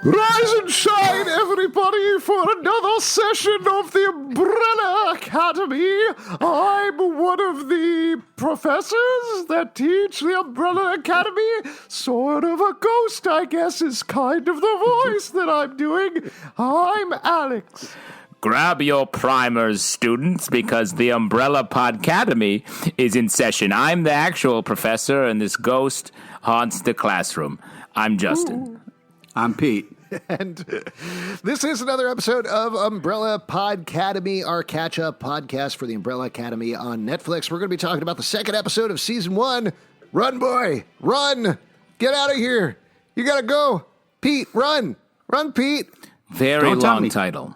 Rise and shine, everybody, for another session of the Umbrella Academy. I'm one of the professors that teach the Umbrella Academy. Sort of a ghost, I guess, is kind of the voice that I'm doing. I'm Alex. Grab your primers, students, because the Umbrella Podcademy is in session. I'm the actual professor, and this ghost haunts the classroom. I'm Justin. Ooh. I'm Pete. And this is another episode of Umbrella Podcademy, our catch-up podcast for the Umbrella Academy on Netflix. We're going to be talking about the second episode of Season 1. Run, boy! Run! Get out of here! You gotta go! Pete, run! Run, Pete! Very long title.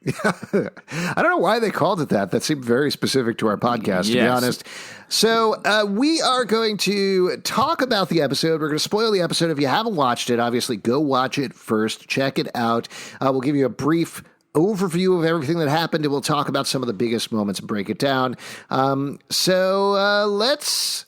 I don't know why they called it that. That seemed very specific to our podcast, to be honest. So we are going to talk about the episode. We're going to spoil the episode. If you haven't watched it, obviously go watch it first. Check it out. We'll give you a brief overview of everything that happened, and we'll talk about some of the biggest moments and break it down. Let's...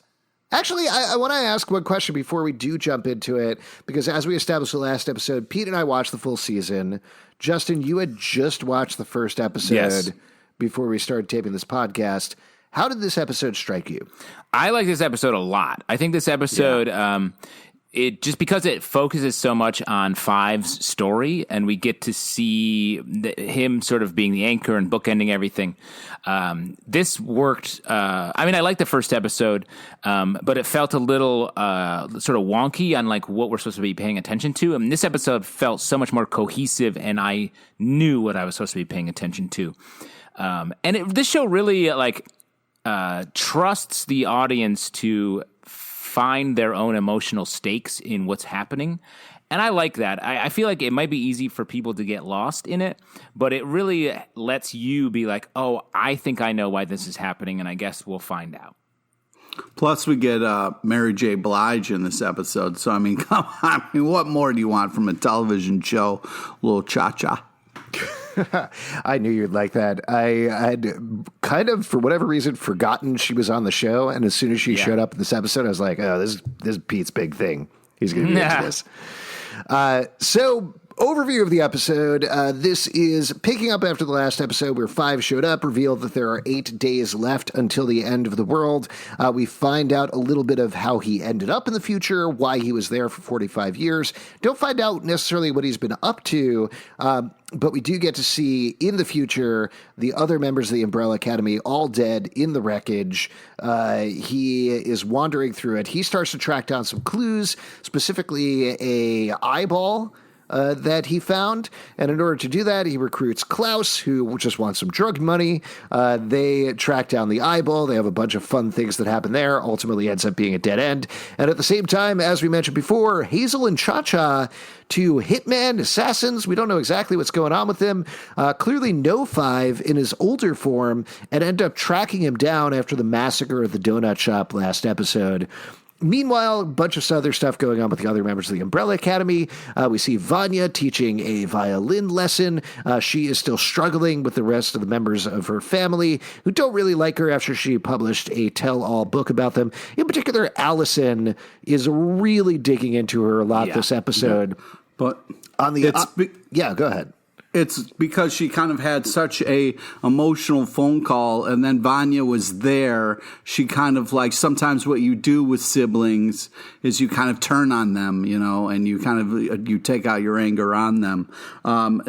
Actually, I want to ask one question before we do jump into it, because as we established the last episode, Pete and I watched the full season. Justin, you had just watched the first episode before we started taping this podcast. How did this episode strike you? I like this episode a lot. I think this episode, it just because it focuses so much on Five's story, and we get to see him sort of being the anchor and bookending everything. This worked. I mean, I liked the first episode, but it felt a little sort of wonky on like what we're supposed to be paying attention to. And this episode felt so much more cohesive, and I knew what I was supposed to be paying attention to. This show really trusts the audience to find their own emotional stakes in what's happening. And I like that. I feel like it might be easy for people to get lost in it, but it really lets you be like, oh, I think I know why this is happening, and I guess we'll find out. Plus, we get Mary J. Blige in this episode. So, I mean, come on. I mean, what more do you want from a television show? Little Cha-Cha. I knew you'd like that. I had kind of, for whatever reason, forgotten she was on the show. And as soon as she showed up in this episode, I was like, oh, this is Pete's big thing. He's going to be into this. So, overview of the episode. This is picking up after the last episode where Five showed up, revealed that there are 8 days left until the end of the world. We find out a little bit of how he ended up in the future, why he was there for 45 years. Don't find out necessarily what he's been up to, but we do get to see in the future the other members of the Umbrella Academy all dead in the wreckage. He is wandering through it. He starts to track down some clues, specifically a eyeball that he found. And in order to do that, he recruits Klaus, who just wants some drug money. They track down the eyeball. They have a bunch of fun things that happen there. Ultimately ends up being a dead end. And at the same time, as we mentioned before, Hazel and Cha-Cha, two hitmen, assassins. We don't know exactly what's going on with him. Clearly know Five in his older form and end up tracking him down after the massacre at the donut shop last episode. Meanwhile, a bunch of other stuff going on with the other members of the Umbrella Academy. We see Vanya teaching a violin lesson. She is still struggling with the rest of the members of her family who don't really like her after she published a tell-all book about them. In particular, Allison is really digging into her a lot this episode. But on the go ahead. It's because she kind of had such a emotional phone call, and then Vanya was there. She kind of like, sometimes what you do with siblings is you kind of turn on them, you know, and you kind of, you take out your anger on them.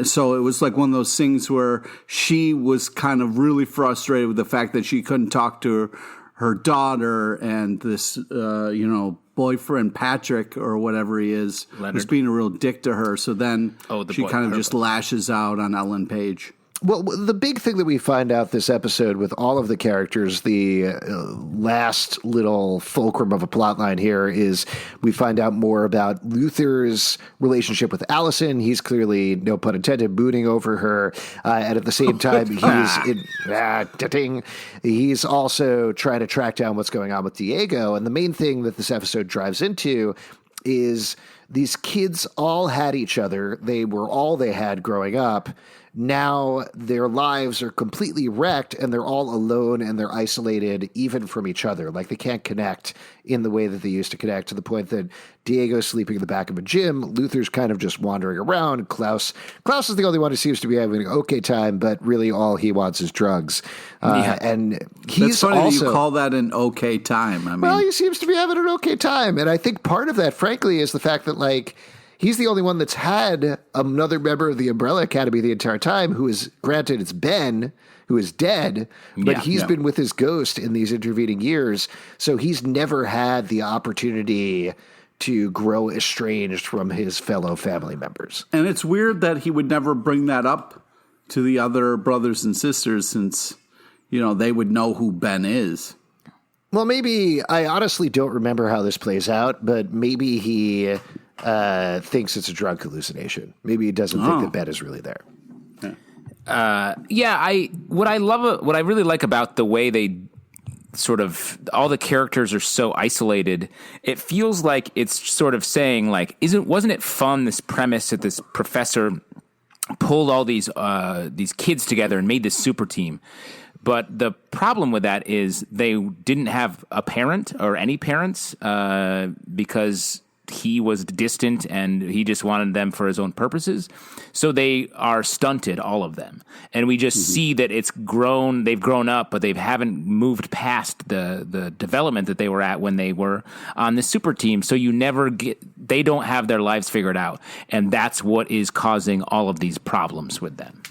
So it was like one of those things where she was kind of really frustrated with the fact that she couldn't talk to her daughter, and this, boyfriend Patrick or whatever he is was being a real dick to her. So then she kind of just lashes out on Ellen Page. Well, the big thing that we find out this episode with all of the characters, the last little fulcrum of a plot line here is we find out more about Luther's relationship with Allison. He's clearly, no pun intended, booting over her. And at the same time, he's also trying to track down what's going on with Diego. And the main thing that this episode drives into is these kids all had each other. They were all they had growing up. Now their lives are completely wrecked and they're all alone and they're isolated even from each other. Like they can't connect in the way that they used to connect, to the point that Diego's sleeping in the back of a gym. Luther's kind of just wandering around. Klaus is the only one who seems to be having an okay time, but really all he wants is drugs. And he's That's funny also, that you call that an okay time. I mean, well, he seems to be having an okay time. And I think part of that, frankly, is the fact that, like, he's the only one that's had another member of the Umbrella Academy the entire time, who is, granted, it's Ben, who is dead, but he's been with his ghost in these intervening years. So he's never had the opportunity to grow estranged from his fellow family members. And it's weird that he would never bring that up to the other brothers and sisters, since, you know, they would know who Ben is. Well, maybe, I honestly don't remember how this plays out, but maybe he thinks it's a drug hallucination. Maybe he doesn't think that Ben is really there. What I really like about the way they sort of, all the characters are so isolated, it feels like it's sort of saying, like, wasn't it fun, this premise that this professor pulled all these kids together and made this super team? But the problem with that is they didn't have a parent or any parents because he was distant and he just wanted them for his own purposes. So they are stunted, all of them. And we just see that they've grown up, but they haven't moved past the development that they were at when they were on the super team. So they don't have their lives figured out. And that's what is causing all of these problems with them.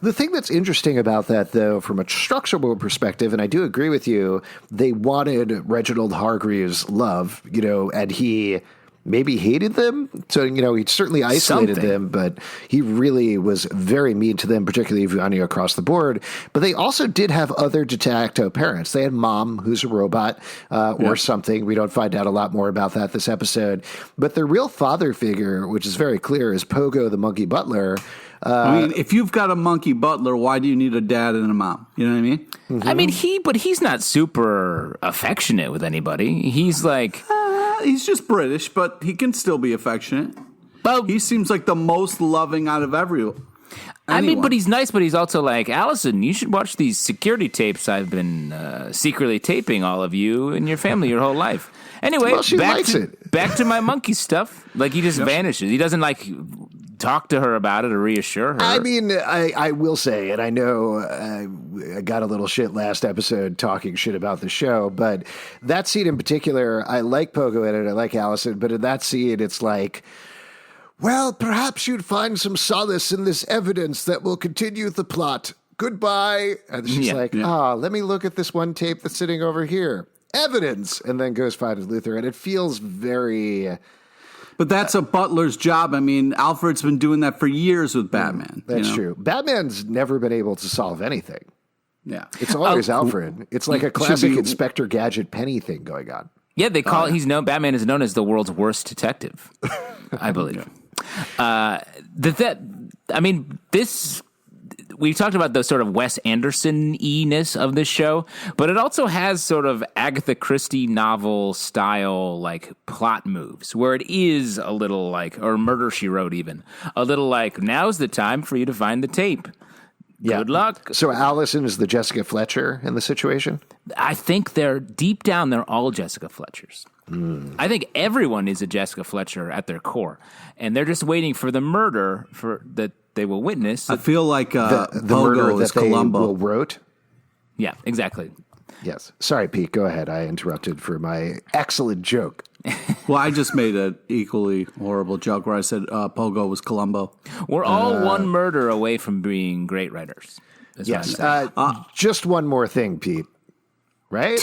The thing that's interesting about that, though, from a structural perspective, and I do agree with you, they wanted Reginald Hargreaves' love, and he maybe hated them. So, he certainly isolated them, but he really was very mean to them, particularly Vanya across the board. But they also did have other de facto parents. They had Mom, who's a robot or something. We don't find out a lot more about that this episode. But their real father figure, which is very clear, is Pogo the monkey butler. I mean, if you've got a monkey butler, why do you need a dad and a mom? You know what I mean? Mm-hmm. I mean, he's not super affectionate with anybody. He's like, he's just British, but he can still be affectionate. Well, he seems like the most loving out of everyone. I mean, but he's nice, but he's also like, Allison, you should watch these security tapes I've been secretly taping all of you and your family your whole life. Anyway, back to my monkey stuff. Like, he just vanishes. He doesn't, like, talk to her about it or reassure her. I mean, I will say, and I know I got a little shit last episode talking shit about the show, but that scene in particular, I like Pogo in it, I like Allison, but in that scene, it's like, well, perhaps you'd find some solace in this evidence that will continue the plot. Goodbye. And she's let me look at this one tape that's sitting over here. Evidence. And then goes finds Luther. And it feels very... But that's a butler's job. I mean, Alfred's been doing that for years with Batman. That's true. Batman's never been able to solve anything. Yeah. It's always Alfred. It's like a classic Inspector Gadget Penny thing going on. Yeah, they call it, Batman is known as the world's worst detective, I believe. We've talked about the sort of Wes Anderson-y-ness of this show, but it also has sort of Agatha Christie novel style, like, plot moves, where it is a little like, or Murder, She Wrote even, a little like, now's the time for you to find the tape. Yeah. Good luck. So Allison is the Jessica Fletcher in the situation? I think deep down, they're all Jessica Fletchers. I think everyone is a Jessica Fletcher at their core, and they're just waiting for the murder that they will witness. I feel like the murder that Columbo wrote. Yeah, exactly. Yes. Sorry, Pete. Go ahead. I interrupted for my excellent joke. Well, I just made an equally horrible joke where I said Pogo was Columbo. We're all one murder away from being great writers. Yes. Just one more thing, Pete. Right?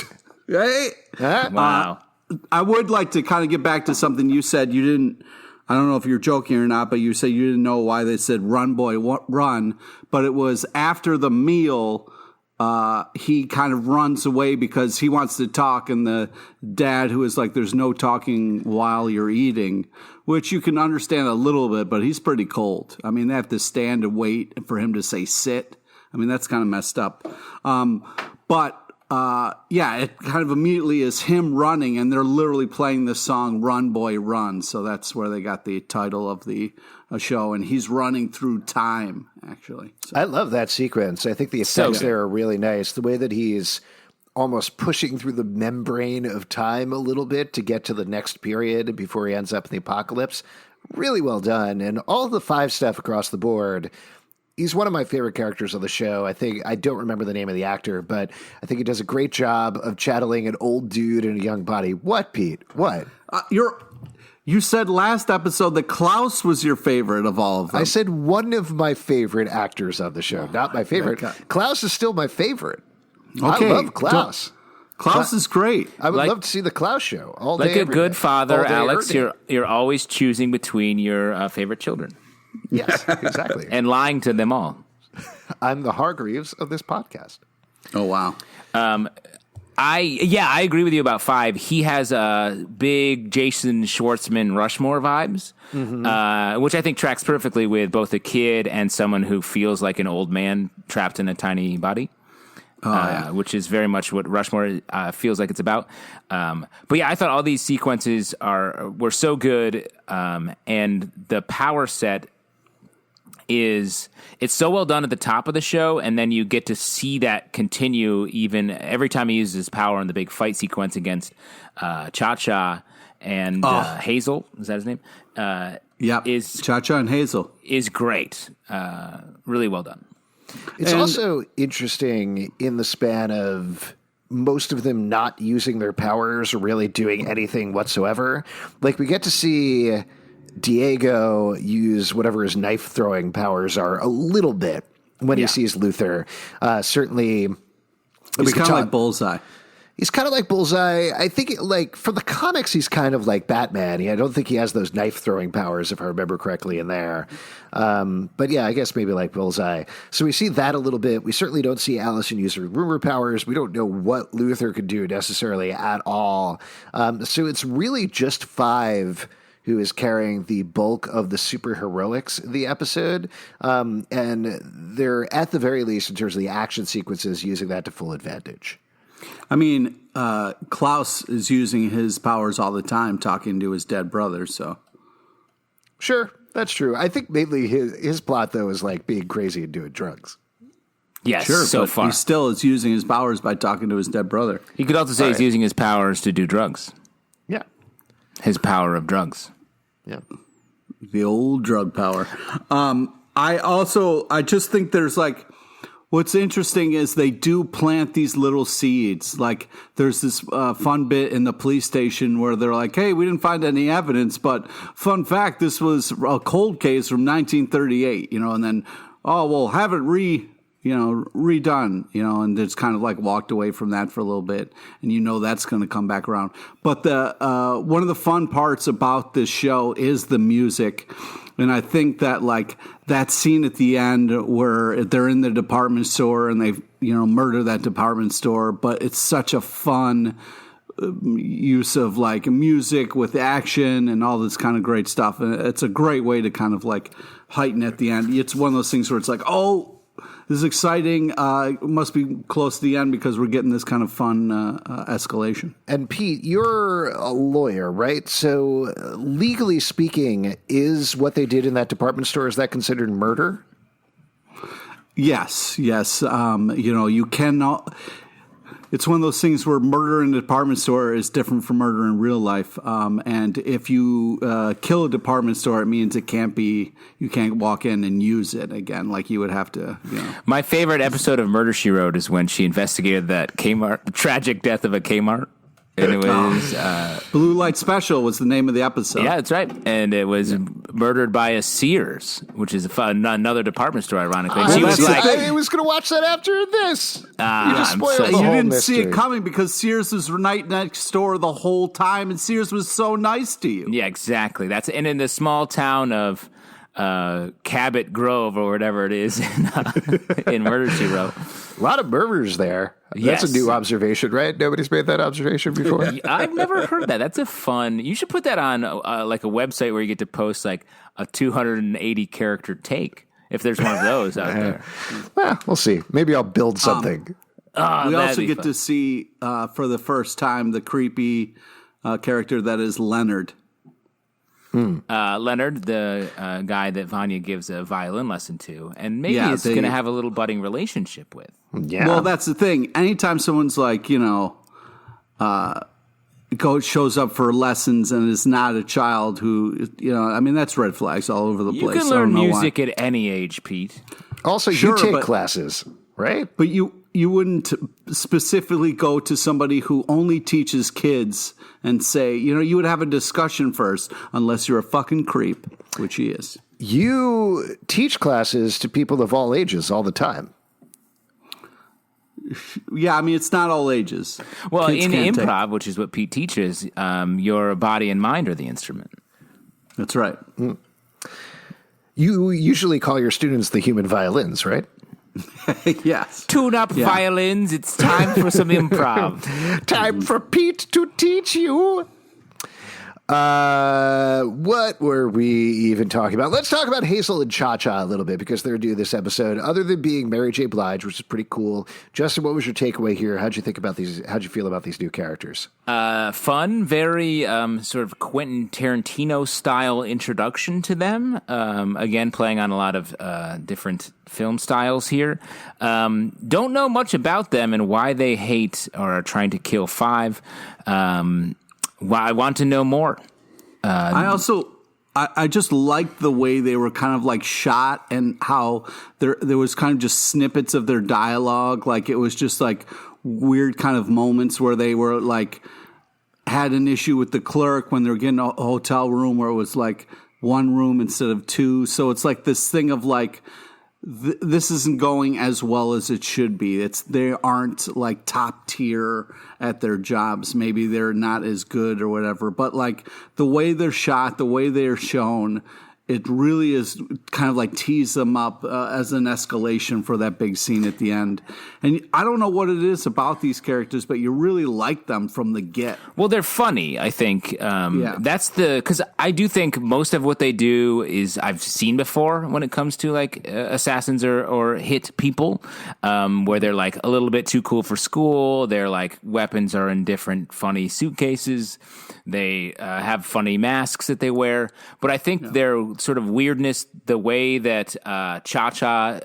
Right? Wow. I would like to kind of get back to something you said. You didn't, I don't know if you're joking or not, but you said you didn't know why they said run, boy, run. But it was after the meal, he kind of runs away because he wants to talk. And the dad, who is like, there's no talking while you're eating, which you can understand a little bit, but he's pretty cold. I mean, they have to stand and wait for him to say sit. I mean, that's kind of messed up. But it kind of immediately is him running, and they're literally playing the song "Run Boy Run." So that's where they got the title of the show, and he's running through time. Actually, so. I love that sequence. I think the effects there are really nice. The way that he's almost pushing through the membrane of time a little bit to get to the next period before he ends up in the apocalypse. Really well done. And all the 5 stuff across the board. He's one of my favorite characters on the show. I don't remember the name of the actor, but I think he does a great job of channeling an old dude in a young body. What, Pete? What? You said last episode that Klaus was your favorite of all of them. I said one of my favorite actors on the show, not my favorite. Okay. Klaus is still my favorite. Okay. I love Klaus. Klaus is great. I would love to see the Klaus show all day. Like a good day. father, Alex, you're always choosing between your favorite children. Yes, exactly. And lying to them all. I'm the Hargreaves of this podcast. Oh, wow. I agree with you about 5. He has big Jason Schwartzman Rushmore vibes, which I think tracks perfectly with both a kid and someone who feels like an old man trapped in a tiny body. Which is very much what Rushmore feels like it's about. But yeah, I thought all these sequences were so good, and the power set it's so well done at the top of the show, and then you get to see that continue even every time he uses his power in the big fight sequence against Cha-Cha and Hazel. Is that his name? Yeah, Cha-Cha and Hazel is great. Really well done. It's also interesting in the span of most of them not using their powers or really doing anything whatsoever. Like, we get to see Diego use whatever his knife-throwing powers are a little bit when he sees Luther. Certainly... He's kind of like Bullseye. He's kind of like Bullseye. I think, for the comics, he's kind of like Batman. I don't think he has those knife-throwing powers, if I remember correctly, in there. But yeah, I guess maybe like Bullseye. So we see that a little bit. We certainly don't see Allison use her rumor powers. We don't know what Luther could do necessarily at all. So it's really just 5 who is carrying the bulk of the superheroics in the episode. And they're, at the very least, in terms of the action sequences, using that to full advantage. I mean, Klaus is using his powers all the time, talking to his dead brother, so. Sure, that's true. I think mainly his plot, though, is like being crazy and doing drugs. Yes, sure, so but far. He still is using his powers by talking to his dead brother. He could also say he's using his powers to do drugs. Yeah. His power of drugs. Yeah. The old drug power. I just think there's what's interesting is they do plant these little seeds. Like, there's this fun bit in the police station where they're like, hey, we didn't find any evidence, but fun fact, this was a cold case from 1938, and then, we'll have it redone, and it's kind of walked away from that for a little bit, and that's going to come back around. But the one of the fun parts about this show is the music. And I think that that scene at the end where they're in the department store and they murder that department store, but it's such a fun use of music with action and all this kind of great stuff. And it's a great way to kind of heighten at the end. It's one of those things where it's this is exciting. It must be close to the end because we're getting this kind of fun escalation. And Pete, you're a lawyer, right? So legally speaking, is what they did in that department store, is that considered murder? Yes. You cannot. It's one of those things where murder in a department store is different from murder in real life. And if you kill a department store, it means you can't walk in and use it again. You would have to, My favorite episode of Murder, She Wrote is when she investigated that Kmart, tragic death of a Kmart. And it was Blue Light Special was the name of the episode. Yeah, that's right. And it was murdered by a Sears, which is another department store, ironically. She was I was going to watch that after this. You just spoiled the whole You didn't mystery. see it coming because Sears was right next door the whole time, and Sears was so nice to you. Yeah, exactly. And in the small town of Cabot Grove or whatever it is in Murder, She Wrote. A lot of murders there. That's a new observation, right? Nobody's made that observation before. I've never heard that. That's a fun. You should put that on a website where you get to post a 280 character take. If there's one of those out there. Well, we'll see. Maybe I'll build something. We also get to see, for the first time, the creepy character that is Leonard. Leonard, the guy that Vanya gives a violin lesson to, and maybe is going to have a little budding relationship with. Yeah. Well, that's the thing. Anytime someone's like, shows up for lessons and is not a child who, that's red flags all over the place. You can learn music at any age, Pete. Also, you take classes, right? But you wouldn't specifically go to somebody who only teaches kids and say, you would have a discussion first, unless you're a fucking creep, which he is. You teach classes to people of all ages all the time. Yeah, I mean, it's not all ages. Well, in improv, which is what Pete teaches, your body and mind are the instrument. That's right. You usually call your students the human violins, right? Yes. Tune up violins. It's time for some improv. Time for Pete to teach you. What were we even talking about? Let's talk about Hazel and Cha-Cha a little bit, because they're due this episode. Other than being Mary J. Blige, which is pretty cool. Justin, what was your takeaway here? How'd you feel about these new characters? Fun, very sort of Quentin Tarantino style introduction to them. Again, playing on a lot of different film styles here. Don't know much about them and why they hate or are trying to kill Five. I want to know more. I just liked the way they were kind of like shot, and how there was kind of just snippets of their dialogue. Like it was just like weird kind of moments where they were like had an issue with the clerk when they were getting a hotel room where it was like one room instead of two. So it's like this thing of like, this isn't going as well as it should be. They aren't like top tier at their jobs. Maybe they're not as good or whatever. But like the way they're shot, the way they're shown, it really is kind of like tease them up as an escalation for that big scene at the end. And I don't know what it is about these characters, but you really like them from the get. Well, they're funny, I think. That's because I do think most of what they do is I've seen before when it comes to like assassins or hit people, where they're like a little bit too cool for school. Their like weapons are in different funny suitcases. They have funny masks that they wear. But I think their sort of weirdness, the way that Cha-Cha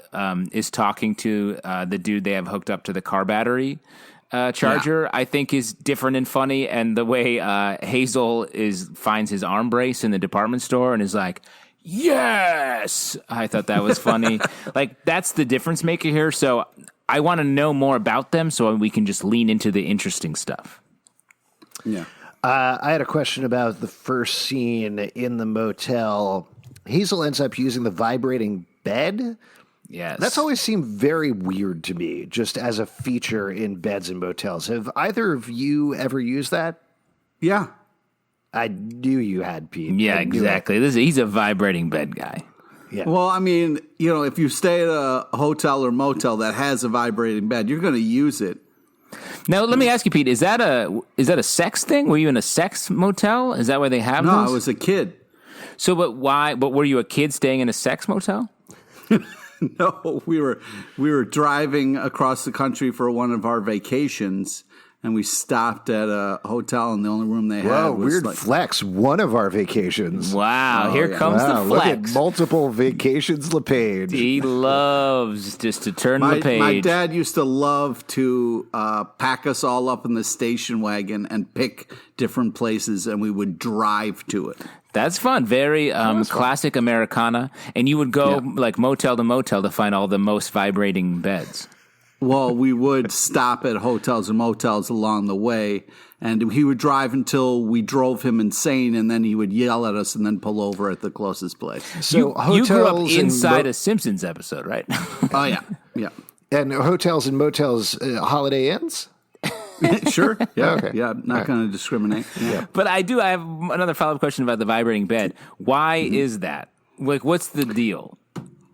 is talking to the dude they have hooked up to the car battery charger, I think is different and funny. And the way Hazel finds his arm brace in the department store and is like, yes, I thought that was funny. Like that's the difference maker here. So I want to know more about them so we can just lean into the interesting stuff. Yeah. I had a question about the first scene in the motel. Hazel ends up using the vibrating bed. Yes. That's always seemed very weird to me, just as a feature in beds and motels. Have either of you ever used that? Yeah. I knew you had, Pete. Yeah, exactly. He's a vibrating bed guy. Yeah. Well, I mean, if you stay at a hotel or motel that has a vibrating bed, you're going to use it. Now, let me ask you, Pete, is that a sex thing? Were you in a sex motel? Is that why they have No, those? I was a kid. So, but why? But were you a kid staying in a sex motel? No, we were driving across the country for one of our vacations, and we stopped at a hotel, and the only room they had was weird flex. One of our vacations. Wow, here comes the flex. Look at multiple vacations LePage. He loves just to turn the page. My dad used to love to pack us all up in the station wagon and pick different places, and we would drive to it. That's fun. Very classic Americana. And you would go like motel to motel to find all the most vibrating beds. Well, we would stop at hotels and motels along the way, and he would drive until we drove him insane, and then he would yell at us and then pull over at the closest place. So you grew up inside a Simpsons episode, right? Oh, yeah. Yeah. And hotels and motels, Holiday Inns? Sure. Yeah. Okay. Yeah. Not going to discriminate. Yeah. But I have another follow-up question about the vibrating bed. Why is that? Like, what's the deal?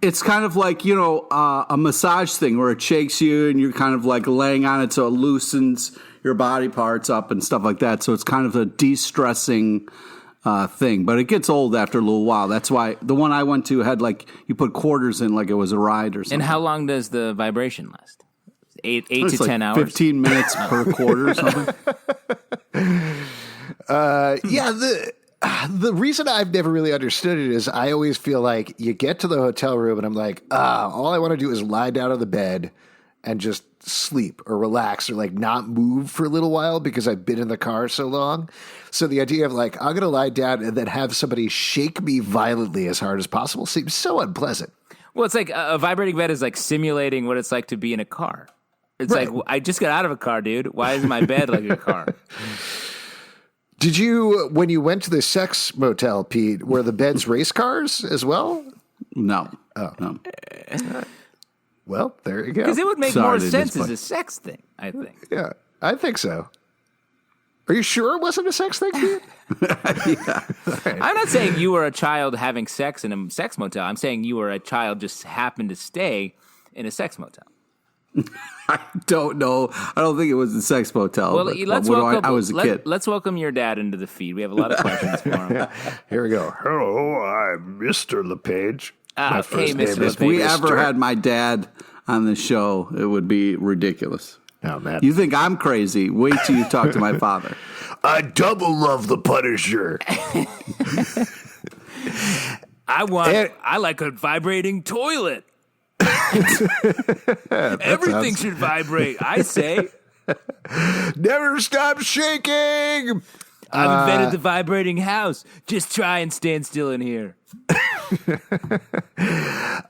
It's kind of like, a massage thing where it shakes you and you're kind of like laying on it so it loosens your body parts up and stuff like that. So it's kind of a de-stressing thing. But it gets old after a little while. That's why the one I went to had like you put quarters in like it was a ride or something. And how long does the vibration last? eight to 10 hours. 15 minutes per quarter or something. The reason I've never really understood it is I always feel like you get to the hotel room and I'm like, all I want to do is lie down on the bed and just sleep or relax or like not move for a little while because I've been in the car so long. So the idea of like, I'm going to lie down and then have somebody shake me violently as hard as possible seems so unpleasant. Well, it's like a vibrating bed is like simulating what it's like to be in a car. It's Right. like, I just got out of a car, dude. Why is my bed like a car? Did you, when you went to the sex motel, Pete, were the beds race cars as well? No. No. Well, there you go. Because it would make Sorry more to sense as disappoint. a sex thing, I think. Yeah, I think so. Are you sure it wasn't a sex thing, Pete? I'm not saying you were a child having sex in a sex motel. I'm saying you were a child just happened to stay in a sex motel. I don't know. I don't think it was the sex motel. Well, I was a kid. Let's welcome your dad into the feed. We have a lot of questions for him. Here we go. Hello, I'm Mr. LePage. My first hey, name Mr. is If we LePage. ever had my dad on the show, it would be ridiculous. Oh, man. You think I'm crazy? Wait till you talk to my father. I double love the Punisher. I like a vibrating toilet. Everything should vibrate, I say. Never stop shaking. I've invented the vibrating house. Just try and stand still in here.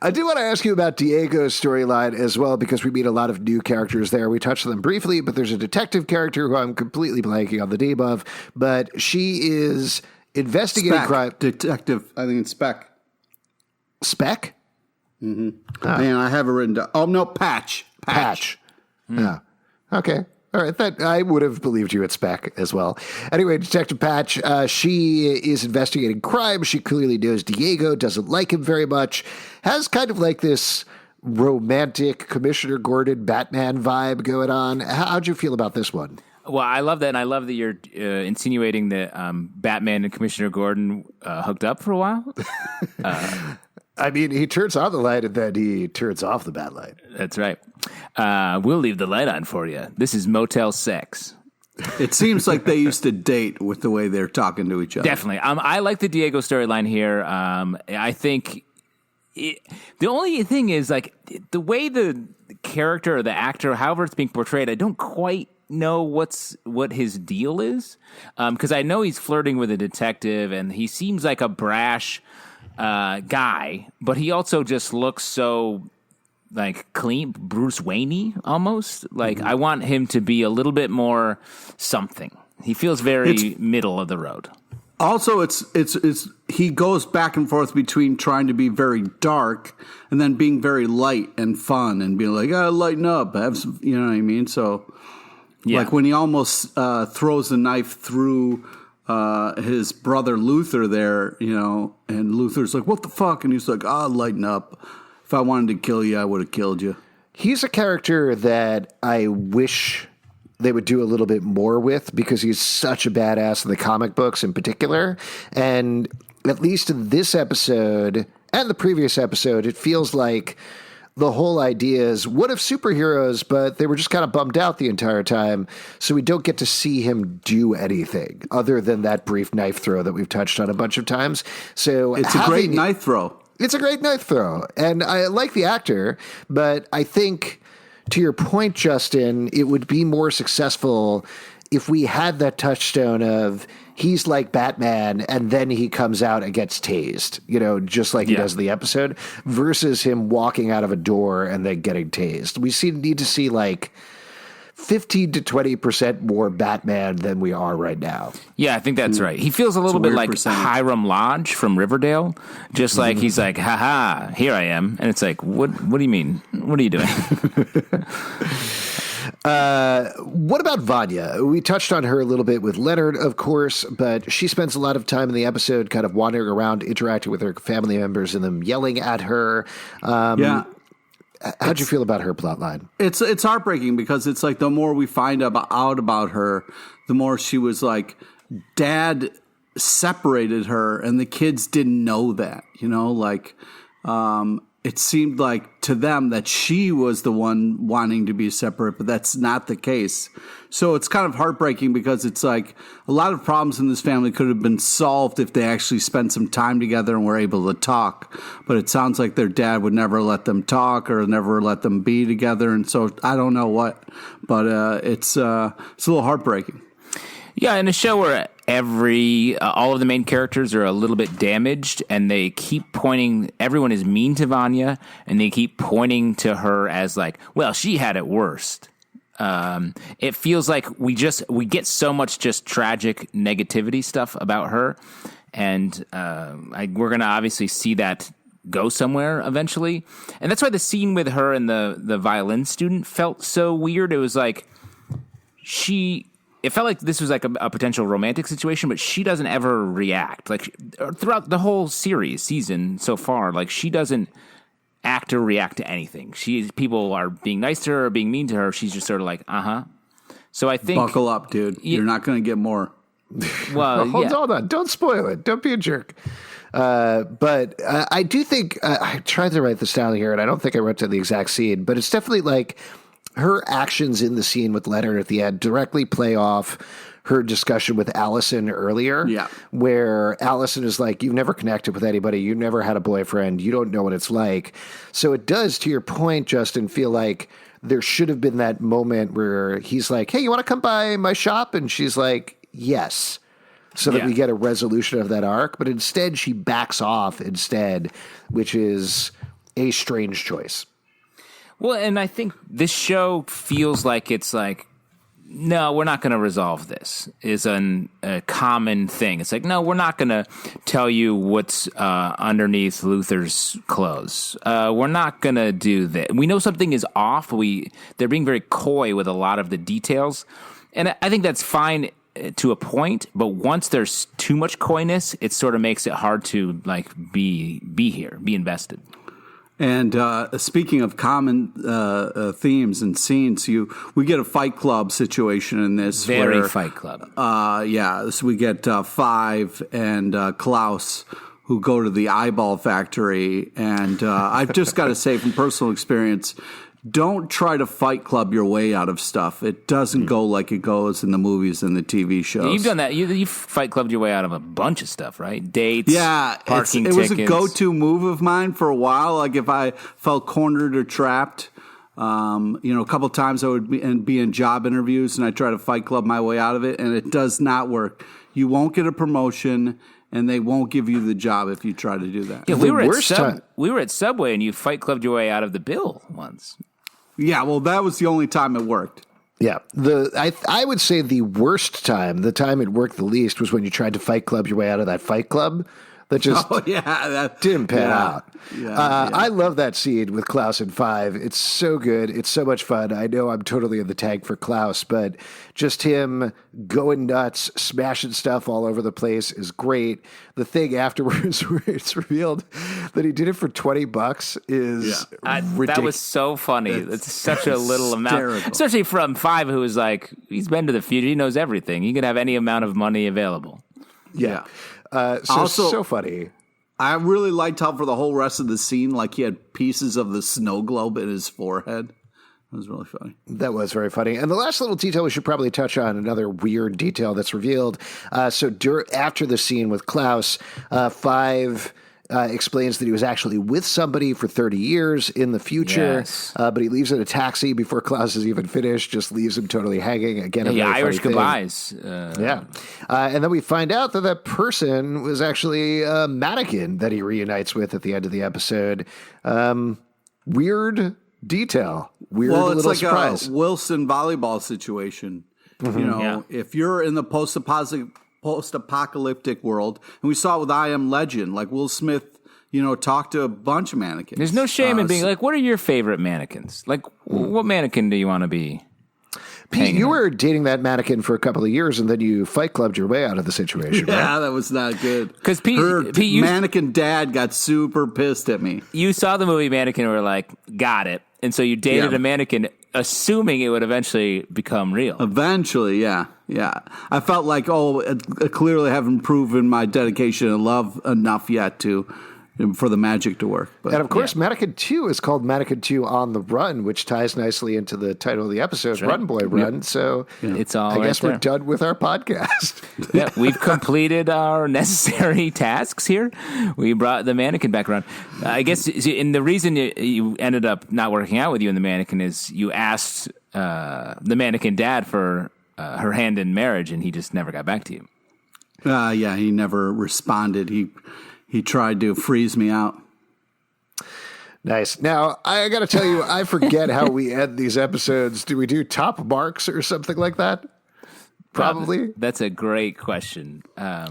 I do want to ask you about Diego's storyline as well, because we meet a lot of new characters there. We touched on them briefly, but there's a detective character who I'm completely blanking on the name of, but she is investigating Spec. crime. Detective, I think it's Spec. Spec? Man, I have it written down. Oh, no, Patch. Yeah. Okay. All right. That I would have believed you at Spec as well. Anyway, Detective Patch, she is investigating crime. She clearly knows Diego, doesn't like him very much, has kind of like this romantic Commissioner Gordon Batman vibe going on. How'd you feel about this one? Well, I love that, and I love that you're insinuating that Batman and Commissioner Gordon hooked up for a while. I mean, he turns on the light and then he turns off the bat light. That's right. We'll leave the light on for you. This is Motel Sex. It seems like they used to date with the way they're talking to each other. Definitely. I like the Diego storyline here. I think the only thing is, like, the way the character or the actor, however it's being portrayed, I don't quite know what his deal is. Because I know he's flirting with a detective and he seems like a brash guy, but he also just looks so like clean, Bruce Wayne-y almost. Like I want him to be a little bit more something. He feels very middle of the road. Also, it's he goes back and forth between trying to be very dark and then being very light and fun and being like, lighten up, have some, you know what I mean? So, like when he almost throws the knife through his brother Luther there, you know, and Luther's like, what the fuck? And he's like, lighten up. If I wanted to kill you, I would have killed you. He's a character that I wish they would do a little bit more with, because he's such a badass in the comic books in particular. And at least in this episode and the previous episode, it feels like the whole idea is, what if superheroes, but they were just kind of bummed out the entire time, so we don't get to see him do anything other than that brief knife throw that we've touched on a bunch of times. So it's a great knife throw. It's a great knife throw, and I like the actor, but I think, to your point, Justin, it would be more successful if we had that touchstone of he's like Batman and then he comes out and gets tased, you know, just like he does in the episode, versus him walking out of a door and then getting tased. We need to see like 15 to 20% more Batman than we are right now. Yeah, I think that's right. He feels a little bit like Hiram Lodge from Riverdale. Just like he's like, haha, here I am. And it's like, what do you mean? What are you doing? What about Vanya? We touched on her a little bit with Leonard, of course, but she spends a lot of time in the episode kind of wandering around, interacting with her family members and them yelling at her. How'd you feel about her plot line? It's heartbreaking, because it's like the more we find out about her, the more she was like, Dad separated her and the kids didn't know that, you know, like, it seemed like to them that she was the one wanting to be separate, but that's not the case. So it's kind of heartbreaking because it's like a lot of problems in this family could have been solved if they actually spent some time together and were able to talk. But it sounds like their dad would never let them talk or never let them be together. And so I don't know what, but it's a little heartbreaking. Yeah, in a show where all of the main characters are a little bit damaged, and they keep pointing. Everyone is mean to Vanya, and they keep pointing to her as like, well, she had it worst. It feels like we get so much just tragic negativity stuff about her, and we're gonna obviously see that go somewhere eventually, and that's why the scene with her and the violin student felt so weird. It was like It felt like this was like a potential romantic situation, but she doesn't ever react. Like throughout the whole season so far, like she doesn't act or react to anything. People are being nice to her or being mean to her. She's just sort of like, So I think buckle up, dude. You're not going to get more. Well, hold on. Don't spoil it. Don't be a jerk. But I do think I tried to write this down here, and I don't think I wrote to the exact scene, but it's definitely like her actions in the scene with Leonard at the end directly play off her discussion with Allison earlier, where Allison is like, you've never connected with anybody. You've never had a boyfriend. You don't know what it's like. So it does, to your point, Justin, feel like there should have been that moment where he's like, hey, you want to come by my shop? And she's like, yes. So that we get a resolution of that arc. But instead, she backs off instead, which is a strange choice. Well, and I think this show feels like it's like, no, we're not going to resolve this, is a common thing. It's like, no, we're not going to tell you what's underneath Luther's clothes. We're not going to do that. We know something is off. They're being very coy with a lot of the details. And I think that's fine to a point, but once there's too much coyness, it sort of makes it hard to like be here, be invested. And speaking of common themes and scenes, we get a Fight Club situation in this. Very Fight Club. So we get Five and Klaus who go to the eyeball factory. And I've just got to say from personal experience, don't try to Fight Club your way out of stuff. It doesn't go like it goes in the movies and the TV shows. You've done that. You Fight Clubbed your way out of a bunch of stuff, right? Dates, parking tickets. It was a go-to move of mine for a while. Like if I felt cornered or trapped, a couple of times I would be in job interviews and I try to Fight Club my way out of it, and it does not work. You won't get a promotion, and they won't give you the job if you try to do that. Yeah, we were at Subway, and you Fight Clubbed your way out of the bill once. Yeah, well, that was the only time it worked. Yeah, I would say the worst time, the time it worked the least, was when you tried to Fight Club your way out of that Fight Club. That just didn't pan out. I love that scene with Klaus and Five. It's so good. It's so much fun. I know I'm totally in the tank for Klaus, but just him going nuts, smashing stuff all over the place is great. The thing afterwards where it's revealed that he did it for $20 is ridiculous. That was so funny. It's such a little amount. Especially from Five, who is like, he's been to the future. He knows everything. He can have any amount of money available. Yeah. So funny. I really liked how for the whole rest of the scene, like he had pieces of the snow globe in his forehead. That was really funny. That was very funny. And the last little detail we should probably touch on, another weird detail that's revealed. After the scene with Klaus, Five explains that he was actually with somebody for 30 years in the future, but he leaves in a taxi before Klaus is even finished, just leaves him totally hanging. Again, Irish goodbyes. And then we find out that person was actually a mannequin that he reunites with at the end of the episode. Weird detail. Weird little surprise. It's like a Wilson volleyball situation. Mm-hmm. If you're in the post-apocalyptic world, and we saw it with I Am Legend, like Will Smith, talked to a bunch of mannequins. There's no shame in being like, what are your favorite mannequins? Like, what mannequin do you want to be? Pete, you were dating that mannequin for a couple of years, and then you Fight Clubbed your way out of the situation. Yeah, right? That was not good. Because Her mannequin dad got super pissed at me. You saw the movie Mannequin and were like, got it. And so you dated a mannequin, assuming it would eventually become real. Eventually, yeah. I felt like, I clearly haven't proven my dedication and love enough yet to, for the magic to work. But, and of course, Mannequin 2 is called Mannequin 2 on the Run, which ties nicely into the title of the episode, Run Boy Run. Yep. So it's all I guess we're done with our podcast. Yeah, we've completed our necessary tasks here. We brought the mannequin back around. I guess, and the reason you ended up not working out with you and the mannequin is you asked the mannequin dad for her hand in marriage, and he just never got back to you. Yeah, he never responded. He tried to freeze me out. Nice. Now, I got to tell you, I forget how we end these episodes. Do we do top marks or something like that? Probably. That's a great question.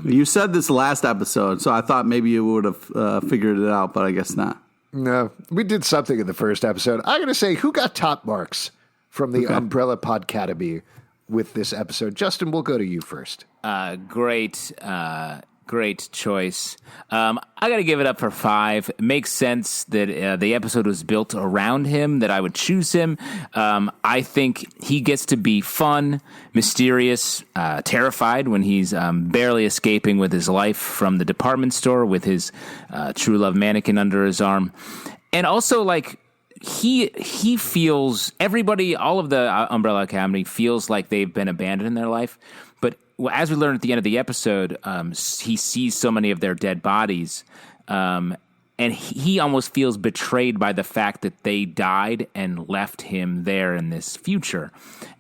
You said this last episode, so I thought maybe you would have figured it out, but I guess not. No, we did something in the first episode. I'm going to say, who got top marks from the Umbrella Podcademy with this episode? Justin, we'll go to you first. Great choice. I got to give it up for 5. It makes sense that the episode was built around him, that I would choose him. I think he gets to be fun, mysterious, terrified when he's barely escaping with his life from the department store with his true love mannequin under his arm. And also, like, he feels, everybody, all of the Umbrella Academy feels like they've been abandoned in their life. But as we learn at the end of the episode, he sees so many of their dead bodies, and he almost feels betrayed by the fact that they died and left him there in this future.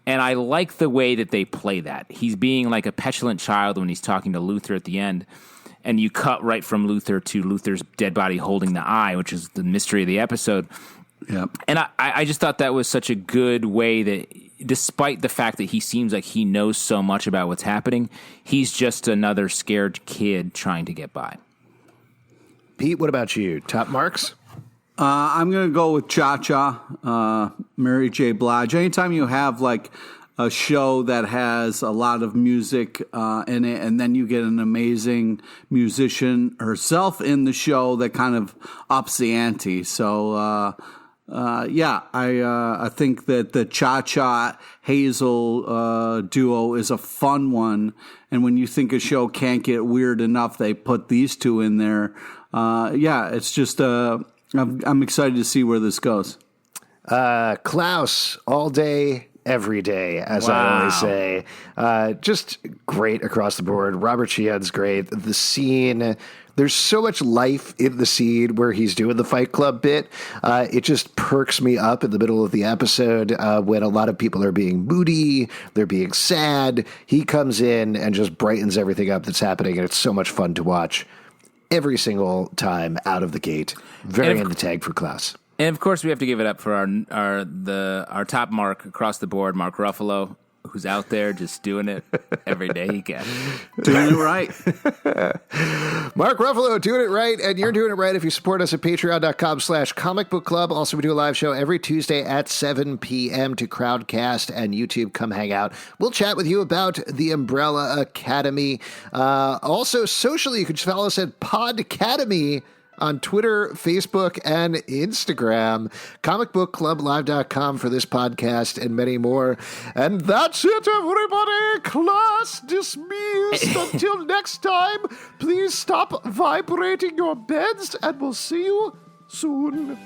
And I like the way that they play that. He's being like a petulant child when he's talking to Luther at the end, and you cut right from Luther to Luther's dead body holding the eye, which is the mystery of the episode. Yep. And I just thought that was such a good way that, despite the fact that he seems like he knows so much about what's happening, he's just another scared kid trying to get by. Pete, what about you? Top marks? I'm going to go with Cha-Cha, Mary J. Blige. Anytime you have like a show that has a lot of music in it, and then you get an amazing musician herself in the show, that kind of ups the ante. So, I think that the Cha-Cha Hazel duo is a fun one, and when you think a show can't get weird enough, they put these two in there. It's just I'm excited to see where this goes. Klaus, all day, every day, as I always say. Just great across the board. Robert Sheehan's great. The scene, there's so much life in the scene where he's doing the Fight Club bit. It just perks me up in the middle of the episode when a lot of people are being moody, they're being sad. He comes in and just brightens everything up that's happening, and it's so much fun to watch every single time out of the gate. Very in the tag for Klaus. And of course, we have to give it up for our top mark across the board, Mark Ruffalo, who's out there just doing it every day he can. Doing it right. Mark Ruffalo doing it right, and you're doing it right if you support us at patreon.com/Comic Book Club. Also, we do a live show every Tuesday at 7 p.m. to Crowdcast and YouTube. Come hang out. We'll chat with you about the Umbrella Academy. Also, socially, you can follow us at Podcademy on Twitter, Facebook, and Instagram. comicbookclublive.com for this podcast and many more. And that's it, everybody. Class dismissed. Until next time, please stop vibrating your beds, and we'll see you soon.